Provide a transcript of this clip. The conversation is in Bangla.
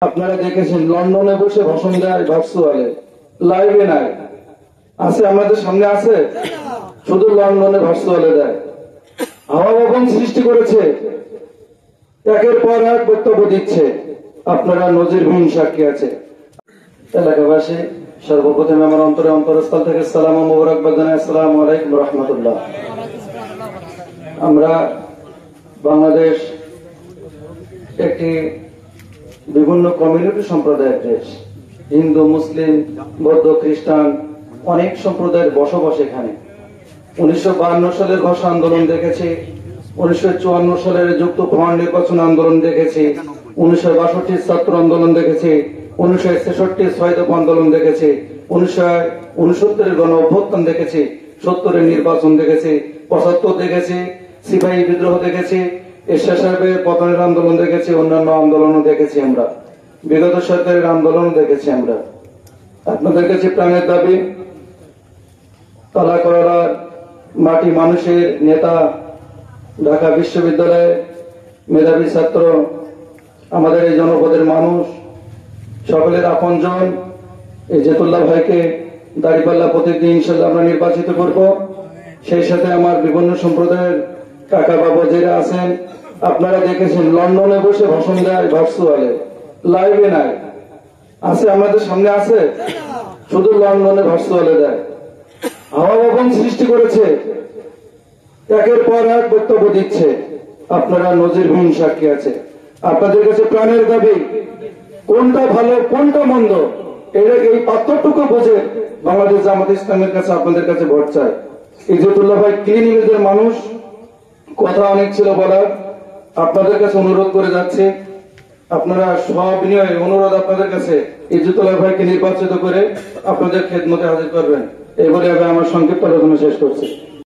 আপনারা দেখেছেন লন্ডনে বসে ভাষণ দেয় ভার্চুয়ালে, লাইভে নাই, আছে আমাদের সামনে আছে, শুধু লন্ডনে ভার্চুয়ালে দেয়। হাওয়া ভবন সৃষ্টি করেছে, একের পর এক বক্তব্য দিচ্ছে, আপনারা নজিরবিহীন সাক্ষী আছে। এলাকাবাসী, সর্বপ্রথমে আমার অন্তরস্থল থেকে সালাম ও মোবারকবাদ জানাই। আসসালামু আলাইকুম রহমতুল্লাহ। আমরা বাংলাদেশ একটি বিভিন্ন কমিউনিটি সম্প্রদায়ের দেশ। হিন্দু, মুসলিম, বৌদ্ধ, খ্রিস্টান অনেক সম্প্রদায়ের বসবাস এখানে। 1952 সালের ভাষা আন্দোলন দেখেছি, 1954 সালের যুক্ত ভবন নির্বাচন আন্দোলন দেখেছি, 1962 ছাত্র আন্দোলন দেখেছি, 1966 ছয় দফা আন্দোলন দেখেছি, 1969 গণ অভ্যুত্থান দেখেছি, 70 নির্বাচন দেখেছি, 75 দেখেছি, সিপাহী বিদ্রোহ দেখেছি, এরশাদ সাহেবের পতনের আন্দোলন দেখেছি, অন্যান্য আন্দোলনও দেখেছি, আমরা বিগত সরকারের আন্দোলন দেখেছি। আমরা আপনাদের কাছে প্রাণের দাবি, তালাকরার মাটি মানুষের নেতা, ঢাকা বিশ্ববিদ্যালয়ের মেধাবী ছাত্র, আমাদের এই জনপদের মানুষ, সকলের আপনজন এই জেতুল্লাহ ভাইকে দাঁড়িপাল্লা প্রতিদিন ইনশাআল্লাহ আমরা নির্বাচিত করব। সেই সাথে আমার বিভিন্ন সম্প্রদায়ের কাকা বাবা যারা আছেন, আপনারা দেখেছেন লন্ডনে বসে ভাষণ দেয় ভার্চুয়ালে, লাইভে নাই, আছে আমাদের সামনে আছে, শুধু লন্ডনে ভার্চুয়ালে দেয়। হাওয়া ভবন সৃষ্টি করেছে, একের পর এক বক্তব্য দিচ্ছে, আপনারা নজিরবিহীন সাক্ষী আছে। আপনাদের কাছে প্রাণের দাবি, কোনটা ভালো কোনটা মন্দ এই পার্থক্যটুকু বুঝে বাংলাদেশ জামাত ইসলামের কাছে আপনাদের কাছে ভোট চাই। ইজ্জতুল্লাহ ভাই ক্লিন ইমেজের মানুষ, কথা অনেক ছিল বলার, আপনাদের কাছে অনুরোধ করে যাচ্ছে, আপনারা সবিনয়ে অনুরোধ আপনাদের কাছে ইজ্জতুল্লাহ ভাইকে নির্বাচিত করে আপনাদের খেদমতে হাজির করবেন। এই বলে আমি আমার সংক্ষিপ্ত আলোচনা শেষ করছি।